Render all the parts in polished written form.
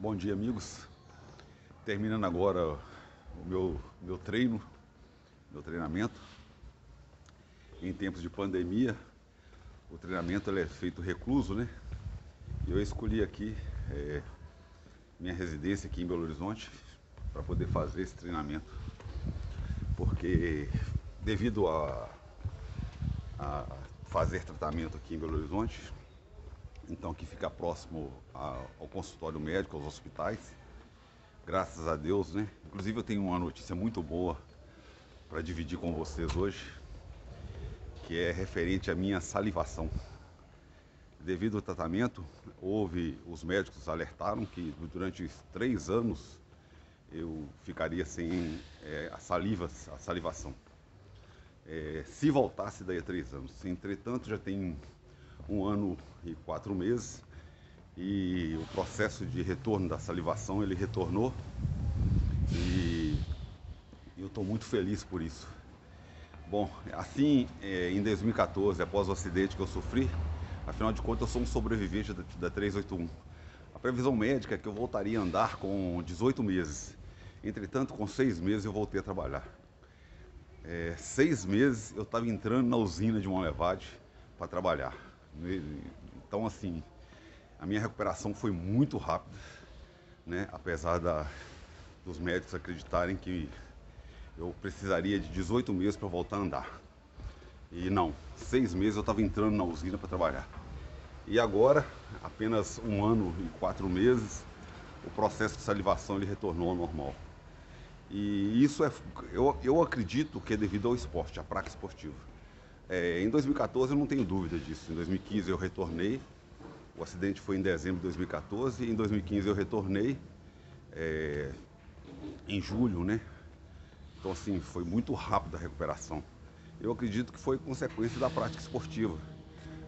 Bom dia, amigos. Terminando agora o meu treinamento. Em tempos de pandemia, o treinamento ele é feito recluso, né? E eu escolhi aqui minha residência aqui em Belo Horizonte para poder fazer esse treinamento, porque devido a fazer tratamento aqui em Belo Horizonte, então que fica próximo ao consultório médico, aos hospitais, graças a Deus, né? Inclusive eu tenho uma notícia muito boa para dividir com vocês hoje, que é referente à minha salivação. Devido ao tratamento, os médicos alertaram que durante 3 anos eu ficaria sem a salivação. Se voltasse daí a 3 anos. Entretanto, já tem 1 ano e 4 meses e o processo de retorno da salivação, ele retornou e eu estou muito feliz por isso. Bom, assim, em 2014, após o acidente que eu sofri, afinal de contas eu sou um sobrevivente da 381. A previsão médica é que eu voltaria a andar com 18 meses. Entretanto, com 6 meses eu voltei a trabalhar. 6 meses eu estava entrando na usina de Monlevade para trabalhar. Então, assim, a minha recuperação foi muito rápida, né? Apesar dos médicos acreditarem que eu precisaria de 18 meses para voltar a andar. E não, 6 meses eu estava entrando na usina para trabalhar. E agora, apenas 1 ano e 4 meses, o processo de salivação ele retornou ao normal. E isso eu acredito que é devido ao esporte, à prática esportiva. Em 2014 eu não tenho dúvida disso. Em 2015 eu retornei. O acidente foi em dezembro de 2014 e em 2015 eu retornei em julho, né? Então, assim, foi muito rápida a recuperação. Eu acredito que foi consequência da prática esportiva,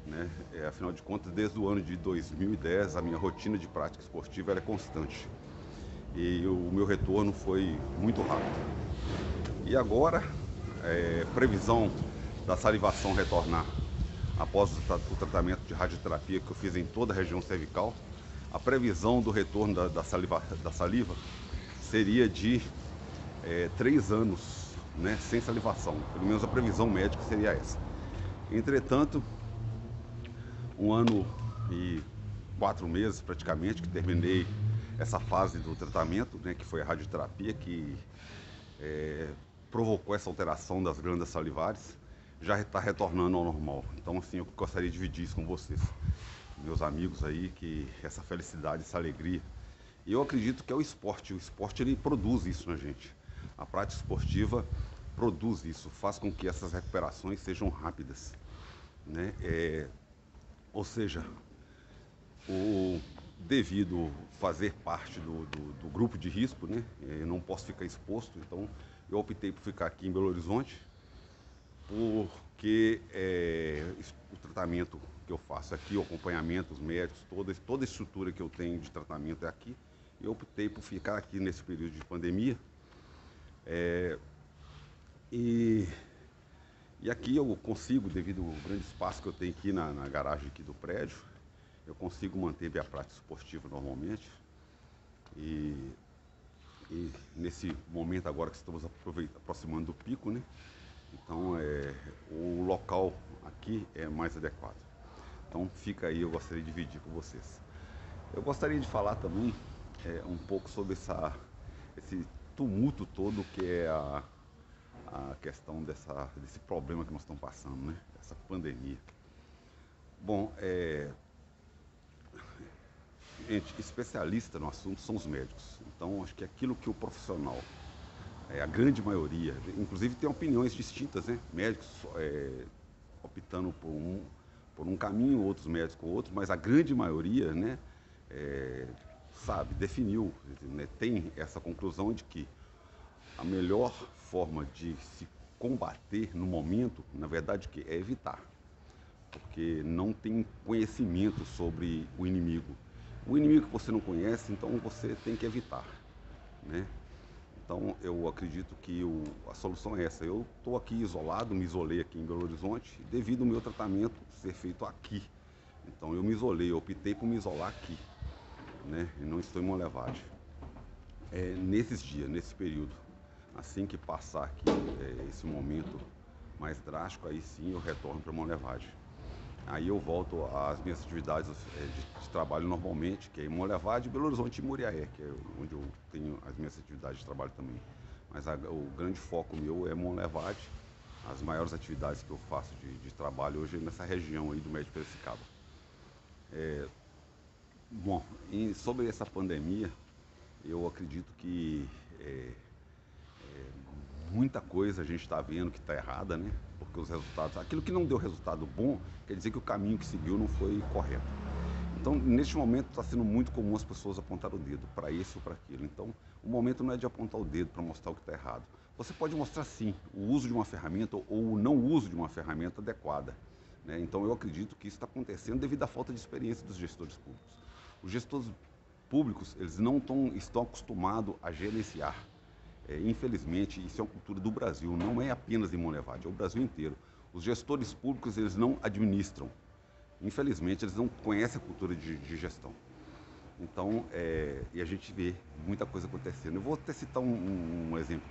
né? Afinal de contas, desde o ano de 2010, a minha rotina de prática esportiva era constante. E o meu retorno foi muito rápido. E agora, previsão da salivação retornar após o tratamento de radioterapia que eu fiz em toda a região cervical, a previsão do retorno da saliva seria de 3 anos, né, sem salivação. Pelo menos a previsão médica seria essa. Entretanto, 1 ano e 4 meses praticamente que terminei essa fase do tratamento, né, que foi a radioterapia, que provocou essa alteração das glândulas salivares, já está retornando ao normal. Então, assim, eu gostaria de dividir isso com vocês, meus amigos aí, que essa felicidade, essa alegria. E eu acredito que é o esporte ele produz isso na gente. A prática esportiva produz isso, faz com que essas recuperações sejam rápidas, né? Ou seja, devido fazer parte do grupo de risco, né? Eu não posso ficar exposto, então eu optei por ficar aqui em Belo Horizonte, porque o tratamento que eu faço aqui, o acompanhamento, os médicos, toda a estrutura que eu tenho de tratamento é aqui. Eu optei por ficar aqui nesse período de pandemia. E aqui eu consigo, devido ao grande espaço que eu tenho aqui na garagem aqui do prédio, eu consigo manter minha prática esportiva normalmente. E nesse momento agora que estamos aproximando do pico, né? Então o local aqui é mais adequado. Então fica aí, eu gostaria de dividir com vocês. Eu gostaria de falar também um pouco sobre esse tumulto todo que é a questão desse problema que nós estamos passando, né? Essa pandemia. Bom, gente, especialista no assunto são os médicos. Então, acho que aquilo que o profissional, a grande maioria, inclusive tem opiniões distintas, né? Médicos optando por um caminho, outros médicos por outro, mas a grande maioria, né, definiu, né, tem essa conclusão de que a melhor forma de se combater no momento, na verdade, que é evitar, porque não tem conhecimento sobre o inimigo. O inimigo que você não conhece, então você tem que evitar, né? Então eu acredito que a solução é essa. Eu estou aqui isolado, me isolei aqui em Belo Horizonte, devido ao meu tratamento ser feito aqui. Então eu me isolei, eu optei por me isolar aqui. né? E não estou em Monlevade. Nesses dias, nesse período, assim que passar aqui esse momento mais drástico, aí sim eu retorno para Monlevade. Aí eu volto às minhas atividades de trabalho normalmente, que é em Monlevade, Belo Horizonte e Muriaé, que é onde eu tenho as minhas atividades de trabalho também. Mas o grande foco meu é Monlevade. As maiores atividades que eu faço de trabalho hoje é nessa região aí do Médio Piracicaba. Bom, sobre essa pandemia, eu acredito que muita coisa a gente está vendo que está errada, né? Porque os resultados, aquilo que não deu resultado bom, quer dizer que o caminho que seguiu não foi correto. Então, neste momento, está sendo muito comum as pessoas apontar o dedo para isso ou para aquilo. Então, o momento não é de apontar o dedo para mostrar o que está errado. Você pode mostrar, sim, o uso de uma ferramenta ou o não uso de uma ferramenta adequada, né? Então, eu acredito que isso está acontecendo devido à falta de experiência dos gestores públicos. Os gestores públicos, eles não estão acostumados a gerenciar. Infelizmente, isso é uma cultura do Brasil, não é apenas em Monlevade, é o Brasil inteiro. Os gestores públicos, eles não administram. Infelizmente, eles não conhecem a cultura de gestão. Então, e a gente vê muita coisa acontecendo. Eu vou até citar um exemplo.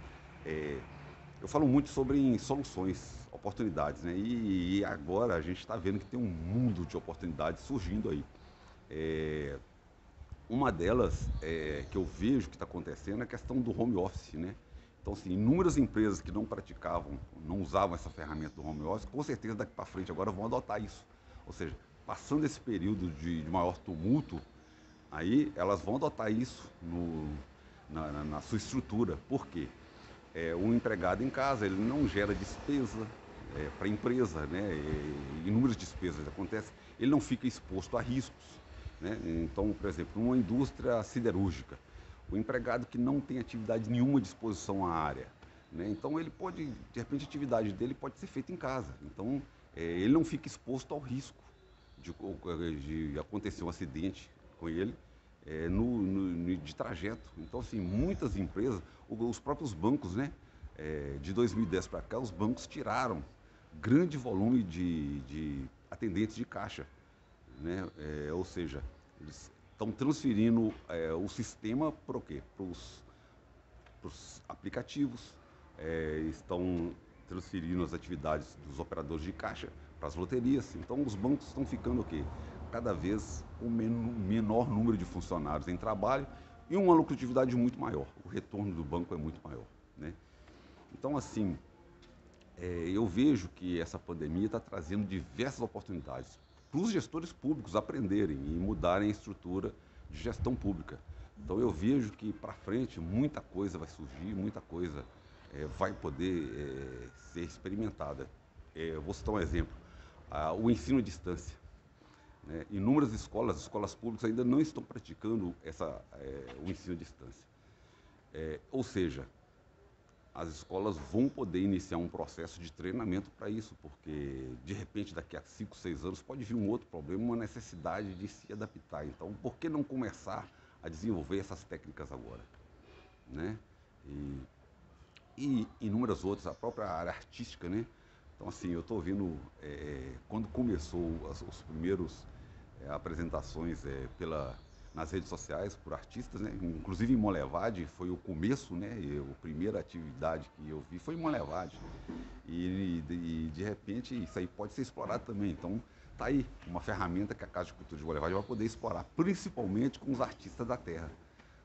Eu falo muito sobre soluções, oportunidades, né? E agora a gente está vendo que tem um mundo de oportunidades surgindo aí. Uma delas que eu vejo que está acontecendo é a questão do home office, né? Então, assim, inúmeras empresas que não praticavam, não usavam essa ferramenta do home office, com certeza daqui para frente agora vão adotar isso. Ou seja, passando esse período de maior tumulto, aí elas vão adotar isso na sua estrutura. Por quê? O empregado em casa, ele não gera despesa para a empresa, né? Inúmeras despesas acontecem, ele não fica exposto a riscos, né? Então, por exemplo, numa indústria siderúrgica, o empregado que não tem atividade nenhuma de exposição à área, né? Então ele pode, de repente, a atividade dele pode ser feita em casa. Então, ele não fica exposto ao risco de acontecer um acidente com ele de trajeto. Então, assim, muitas empresas, os próprios bancos, né? De 2010 para cá, os bancos tiraram grande volume de atendentes de caixa, né? Ou seja, eles estão transferindo o sistema para o quê? Para os aplicativos, estão transferindo as atividades dos operadores de caixa para as loterias. Então, os bancos estão ficando o quê? Cada vez com menor número de funcionários em trabalho e uma lucratividade muito maior. O retorno do banco é muito maior, né? Então, assim, eu vejo que essa pandemia está trazendo diversas oportunidades para os gestores públicos aprenderem e mudarem a estrutura de gestão pública. Então, eu vejo que para frente muita coisa vai surgir, muita coisa vai poder ser experimentada. Vou citar um exemplo, o ensino à distância, né? Inúmeras escolas públicas ainda não estão praticando o ensino à distância. Ou seja, as escolas vão poder iniciar um processo de treinamento para isso, porque de repente daqui a 5, 6 anos pode vir um outro problema, uma necessidade de se adaptar. Então, por que não começar a desenvolver essas técnicas agora, né? E inúmeras outras, a própria área artística, né? Então, assim, eu estou vendo, quando começou os primeiros apresentações nas redes sociais por artistas, né? Inclusive em Monlevade foi o começo, né? A primeira atividade que eu vi foi em Monlevade. E de repente isso aí pode ser explorado também. Então tá aí uma ferramenta que a Casa de Cultura de Monlevade vai poder explorar, principalmente com os artistas da terra,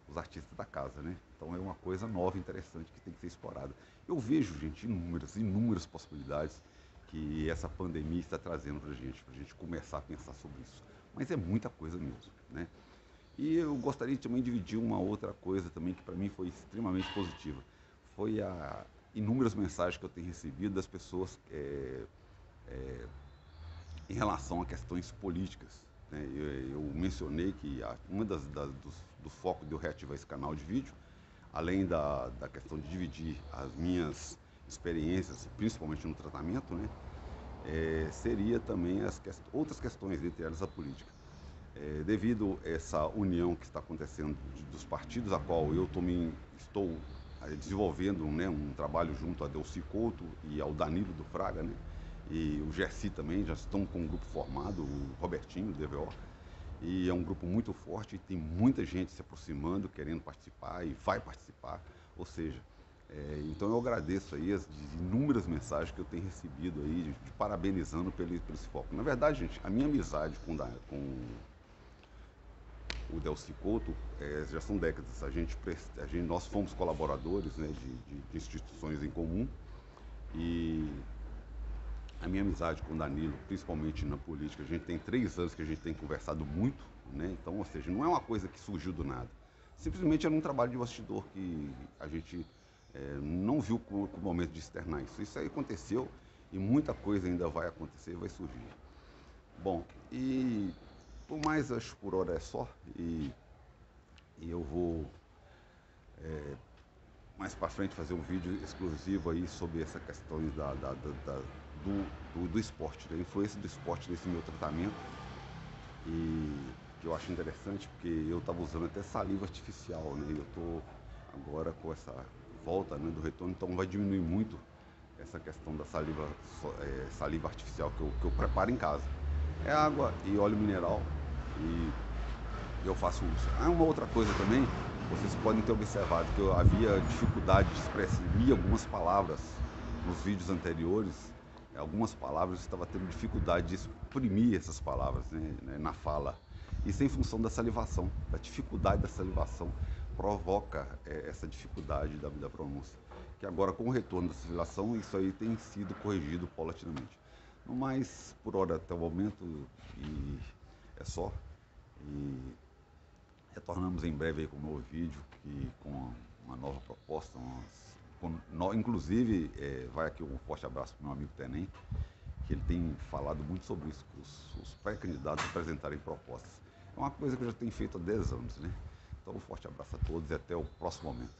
os artistas da casa, né? Então é uma coisa nova, interessante, que tem que ser explorada. Eu vejo, gente, inúmeras possibilidades que essa pandemia está trazendo para a gente começar a pensar sobre isso. Mas é muita coisa mesmo, né? E eu gostaria também de dividir uma outra coisa também que para mim foi extremamente positiva. Foi inúmeras mensagens que eu tenho recebido das pessoas em relação a questões políticas, né? Eu mencionei que uma do foco de eu reativar esse canal de vídeo, além da questão de dividir as minhas experiências, principalmente no tratamento, né? Seria também outras questões, entre elas a política. Devido a essa união que está acontecendo dos partidos, a qual eu também estou desenvolvendo, né, um trabalho junto a Delcy Couto e ao Danilo do Fraga, né, e o Gersi também, já estão com um grupo formado, o Robertinho, do DVO, E é um grupo muito forte, tem muita gente se aproximando, querendo participar e vai participar. Ou seja, então eu agradeço aí as inúmeras mensagens que eu tenho recebido aí, de parabenizando por esse foco. Na verdade, gente, a minha amizade com o Delcy Couto já são décadas. Nós fomos colaboradores, né, de instituições em comum, e a minha amizade com o Danilo, principalmente na política, a gente tem 3 anos que a gente tem conversado muito, né? Então, ou seja, não é uma coisa que surgiu do nada. Simplesmente era um trabalho de bastidor que a gente não viu com o momento de externar isso. Isso aí aconteceu e muita coisa ainda vai acontecer, vai surgir. Bom, e por mais, acho por hora é só, e eu vou mais para frente fazer um vídeo exclusivo aí sobre essa questão do esporte, da influência do esporte nesse meu tratamento, e que eu acho interessante porque eu estava usando até saliva artificial, né? E eu estou agora com essa volta, né, do retorno, então vai diminuir muito essa questão da saliva artificial que eu preparo em casa. É água e óleo mineral, e eu faço uso. Há uma outra coisa também, vocês podem ter observado que eu havia dificuldade de expressar algumas palavras nos vídeos anteriores. Algumas palavras eu estava tendo dificuldade de exprimir essas palavras, né, na fala. Isso é em função da salivação, da dificuldade da salivação provoca essa dificuldade da pronúncia. Que agora, com o retorno da salivação, isso aí tem sido corrigido paulatinamente. No mais, por hora até o momento, e é só. E retornamos em breve aí com um novo vídeo e com uma nova proposta. Inclusive, vai aqui um forte abraço para o meu amigo Tenem, que ele tem falado muito sobre isso, os pré-candidatos apresentarem propostas. É uma coisa que eu já tenho feito há 10 anos, né? Então, um forte abraço a todos e até o próximo momento.